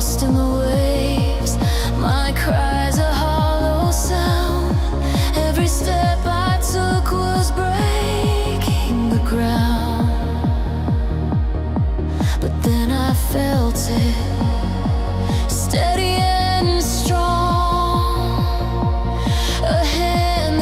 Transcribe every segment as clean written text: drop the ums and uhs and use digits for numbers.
lost in the waves. My cries a hollow sound. Every step I took was breaking the ground. But then I felt it, steady and strong. A hand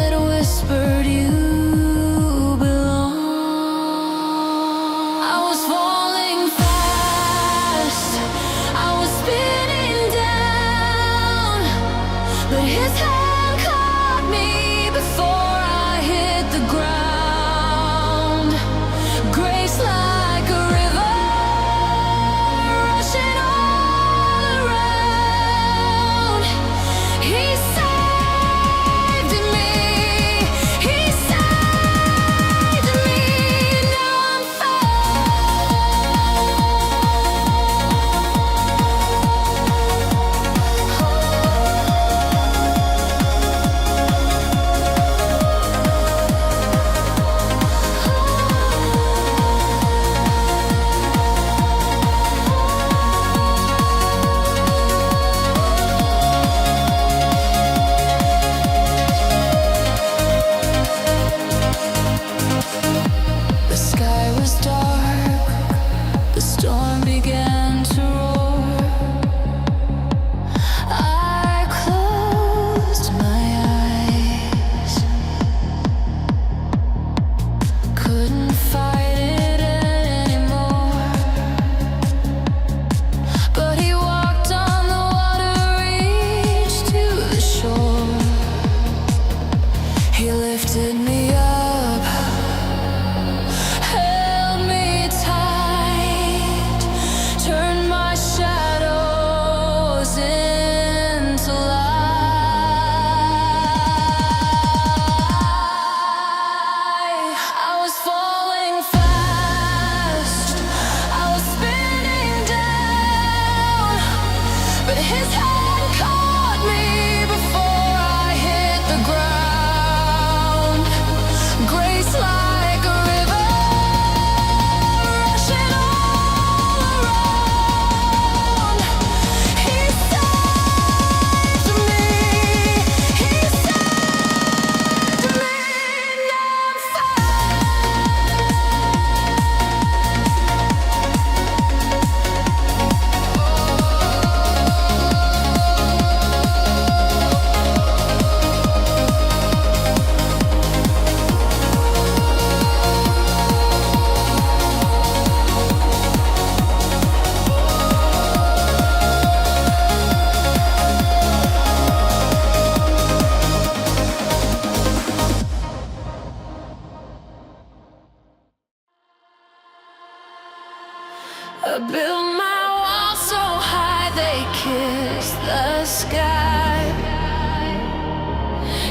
built my walls so high they kiss the sky.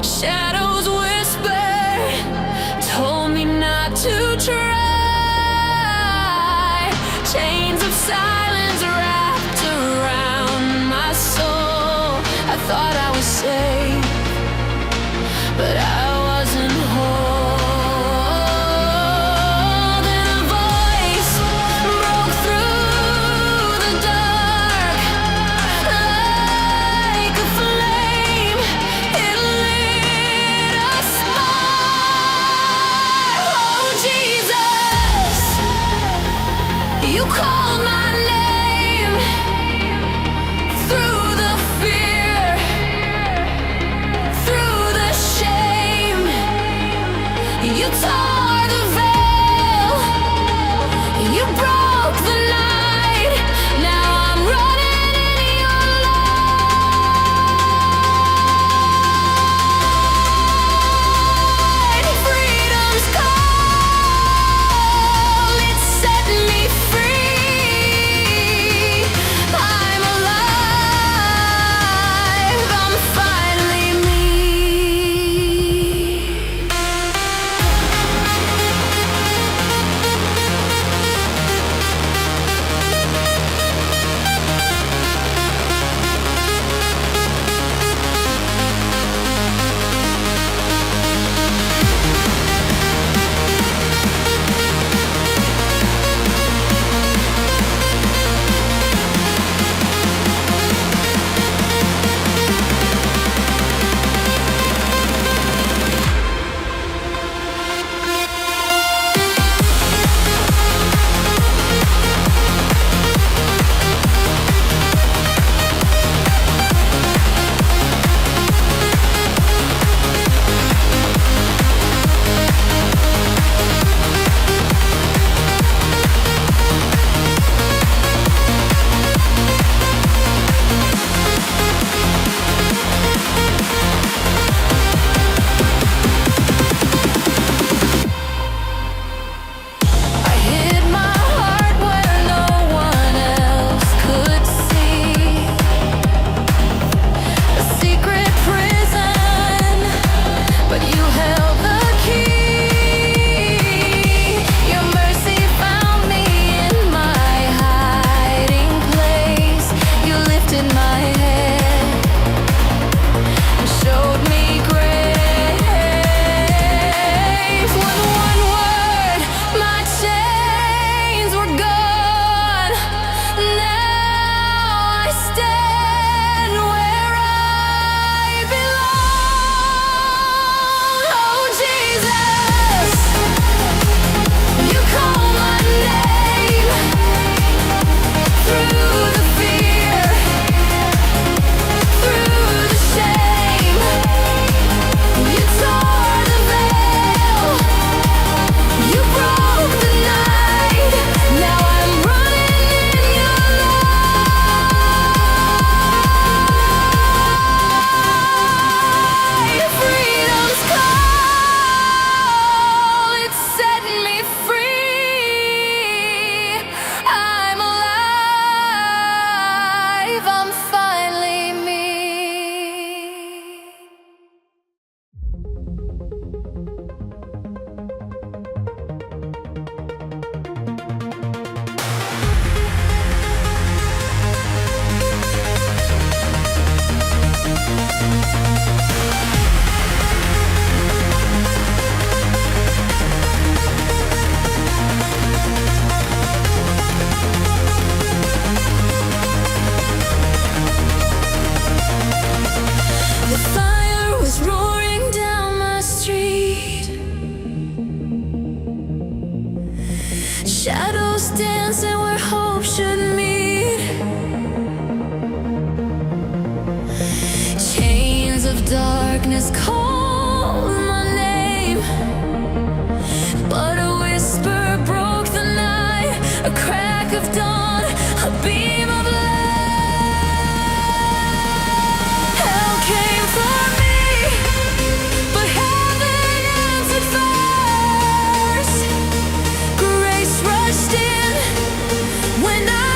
Shadows whisper, told me not to try. Chains of silence wrapped around my soul. I thought I was safe, but I wasn't whole. Then a voice broke through the dark like a flame. It lit a spark. Oh Jesus, you called my name through the fear, through the shame. You tore the veil, you broke the night. Now I'm running in your light. Freedom's call, it set me free. I'm alive, I'm finally me. I hid my heart where no one else could see. A secret prison, but you held the key. Your mercy found me in my hiding place. You lifted my head and showed me grace. With one word, my chains were gone. Now I stand where I belong. Oh Jesus, you call my name through the fear, through the shame. You tore the veil, you broke the night. Now I'm running in your light. Freedom's call, it set me free. I'm alive, I'm finally me. The fire was roaring down my street. Shadows dancing where hope should meet. Chains of darkness call my name, but a whisper broke the night. A crack of dawn, a beam of light. Hell came for me, but heaven answered first. Grace rushed in when I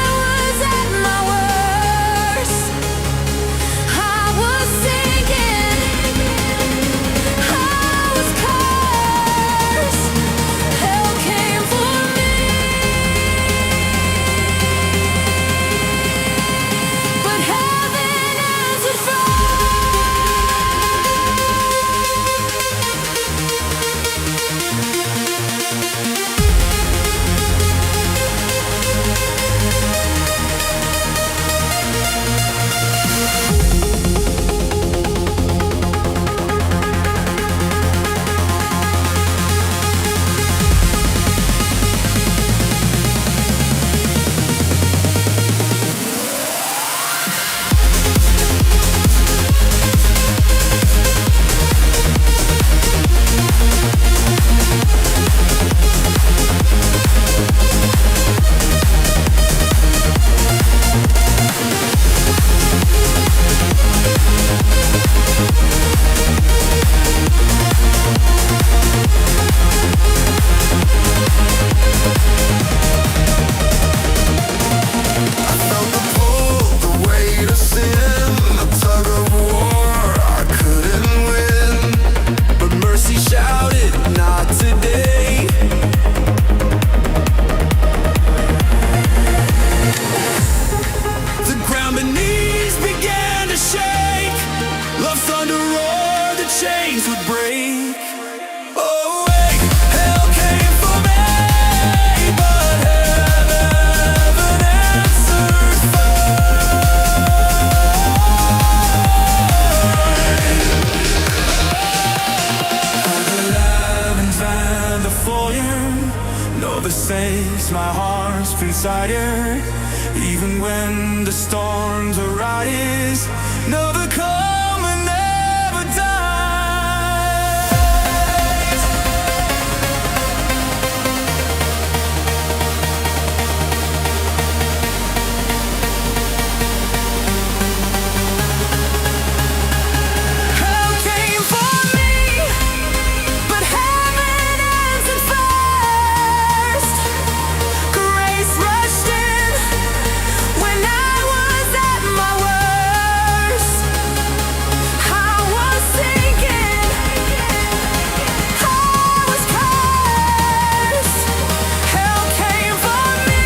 chains would break. Oh, wait, hell came for me, but heaven answered fire. The foyer, know the stakes, my heart's beside you. Even when the storms arise, know the calm will never dies. Hell came for me, but heaven answered first. Grace rushed in when I was at my worst. I was sinking, I was cursed. Hell came for me,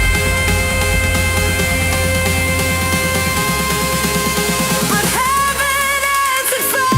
but heaven answered first.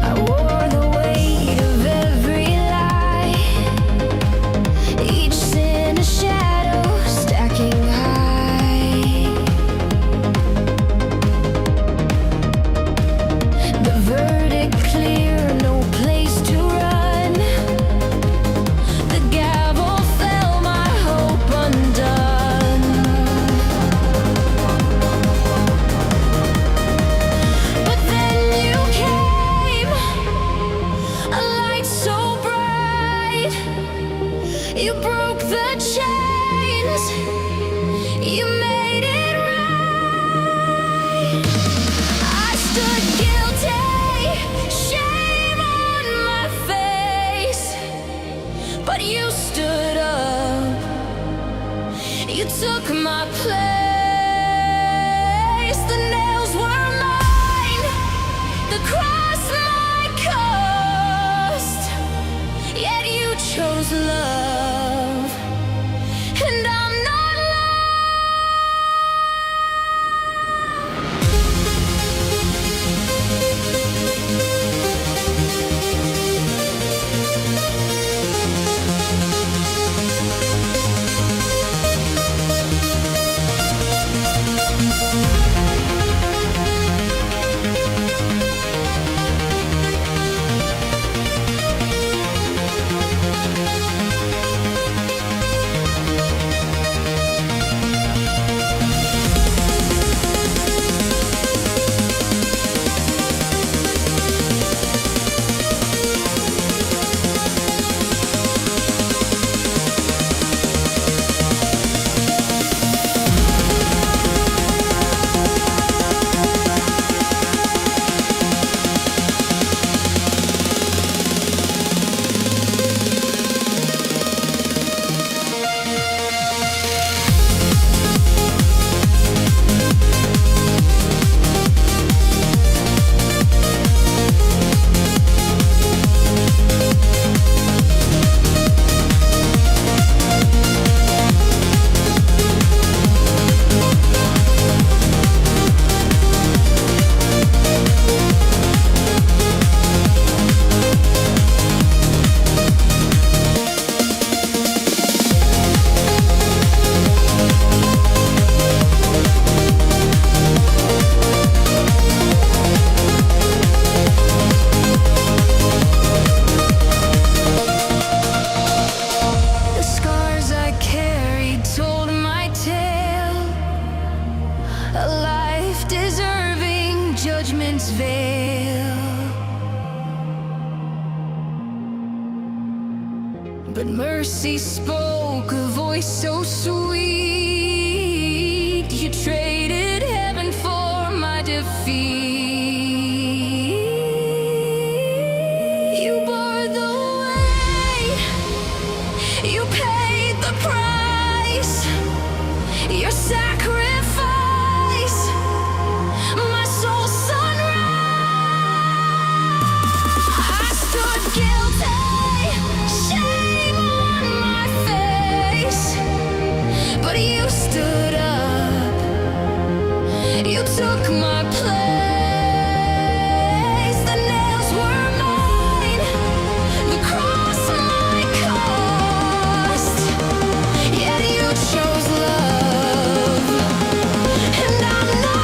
I wore the weight of every lie, each sin a shadow stacking high. The verdict clear, no place to run. The gavel fell, my hope undone. But then you came, a light so bright. You broke the chains, you made it right. I stood guilty, shame on my face, but you stood up, you took my place. The nails were mine, the cross my cost, yet you chose love, and I'm not But mercy spoke, a voice so sweet. You traded heaven for my defeat. You bore the weight, you paid the price. Your sacrifice, my soul's sunrise. I stood guilty, shame on my face, but you stood up, you took my place. The nails were mine, the cross my cost, yet you chose love, and I'm not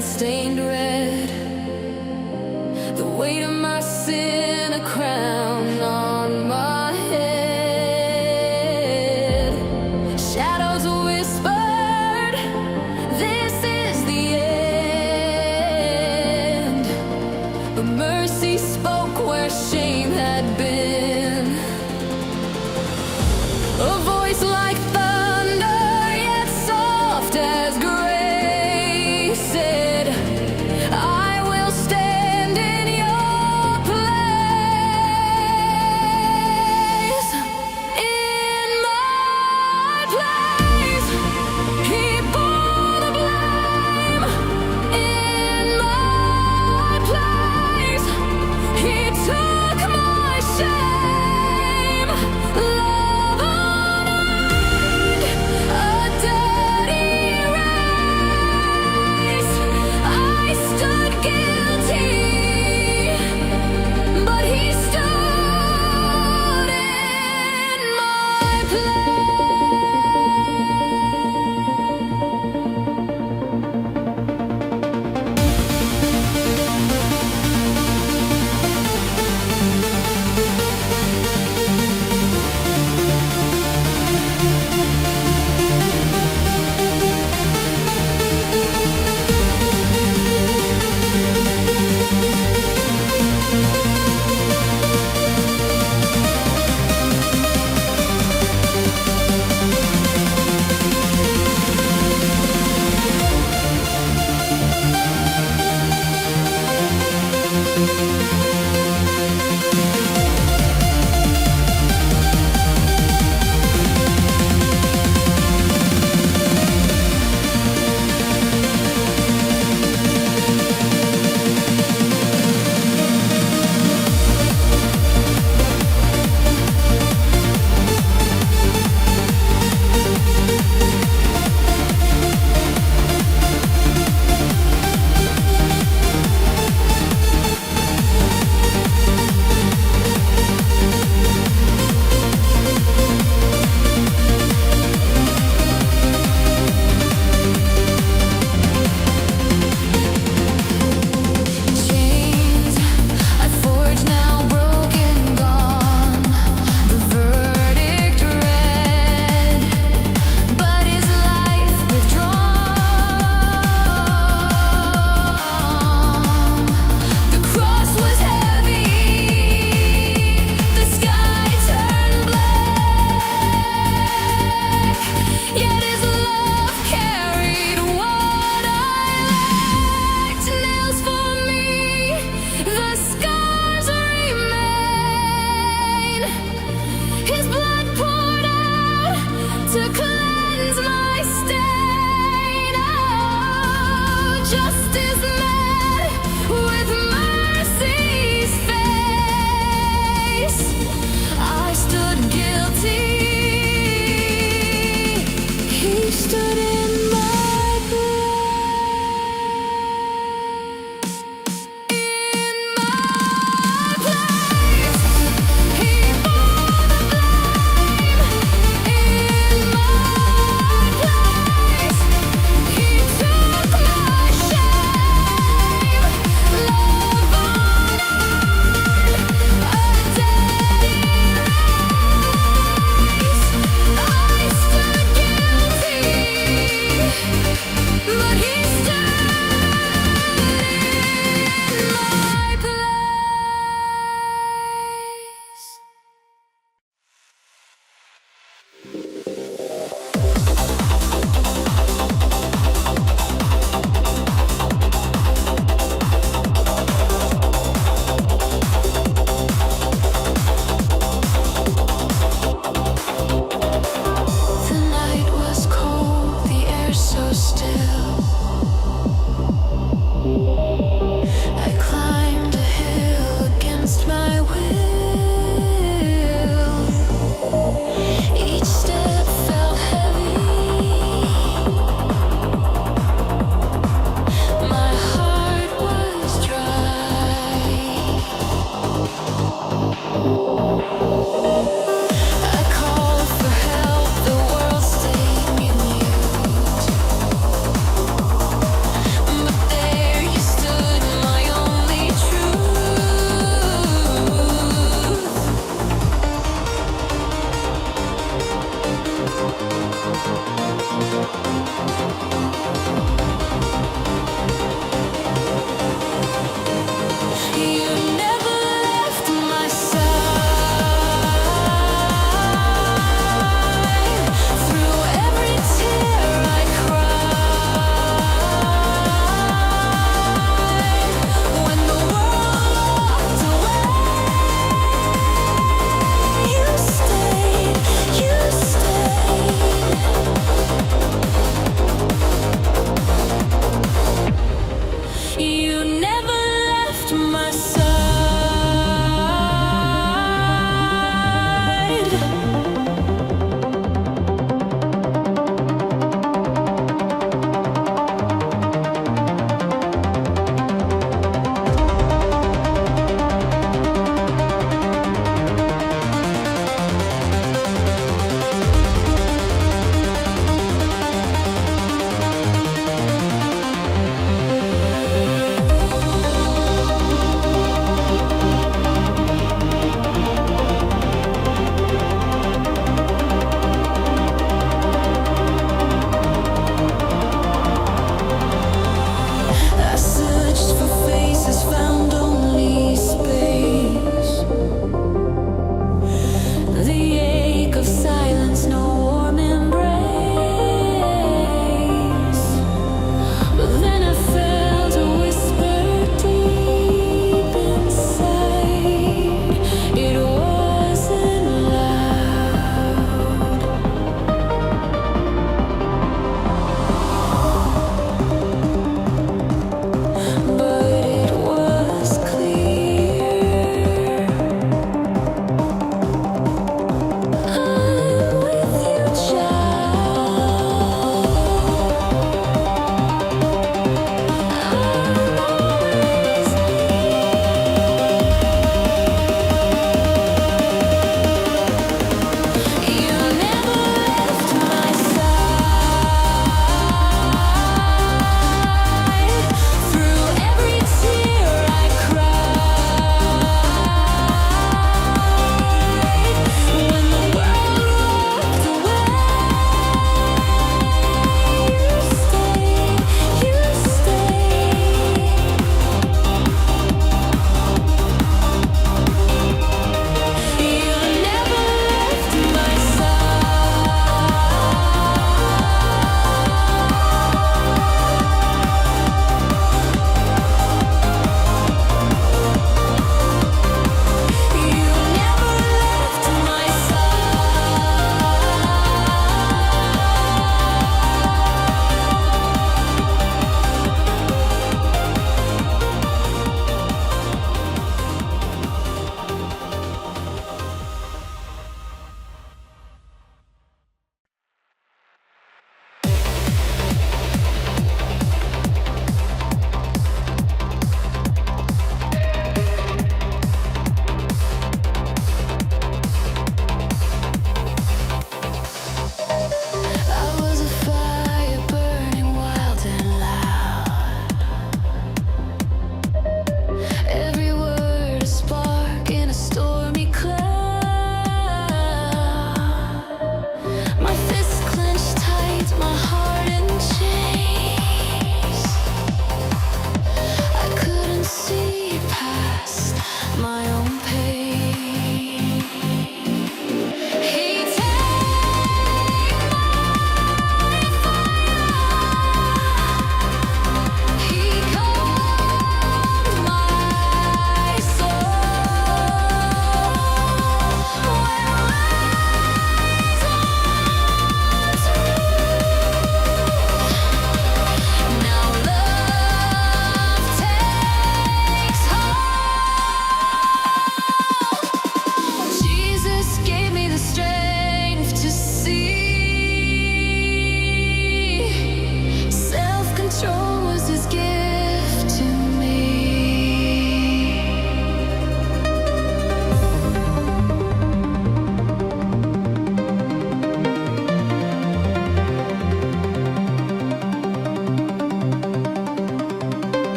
stained red, the weight of my sin, a crown on my head. Shadows whispered, this is the end, but mercy spoke where shame had been. A voice like thunder, yet soft as grace, said, I will stand in your place.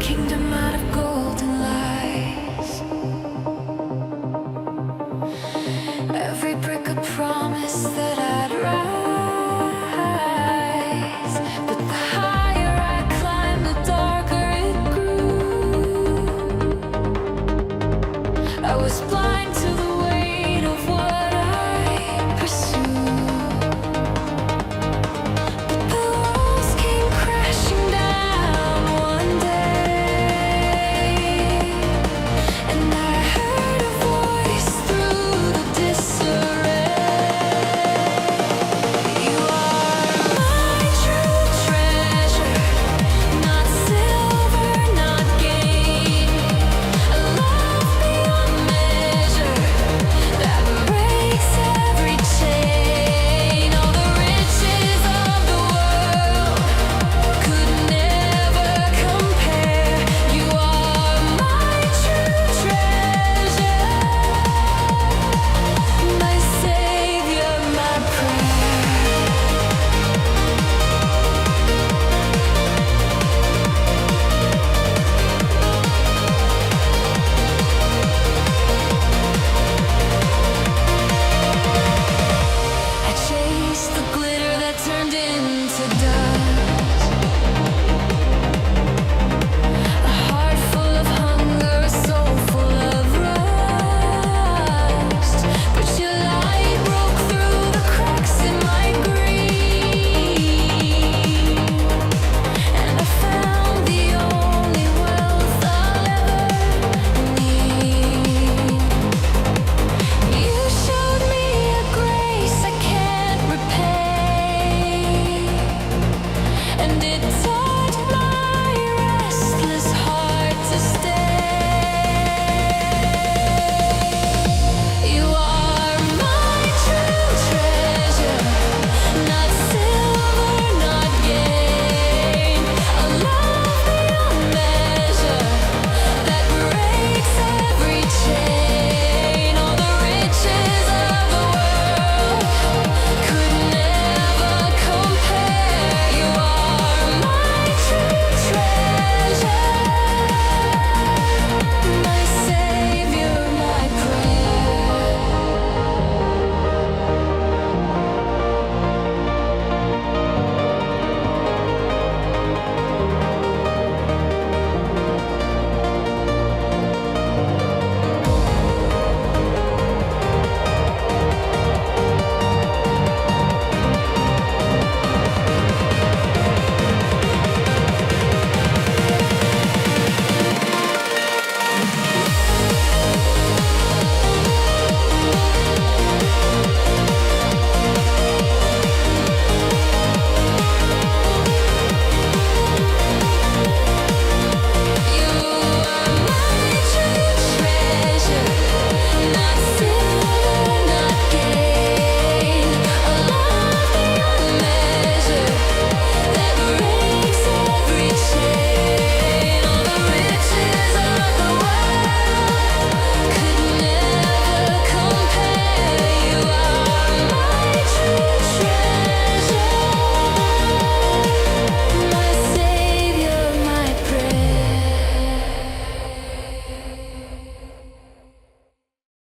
kingdom out of golden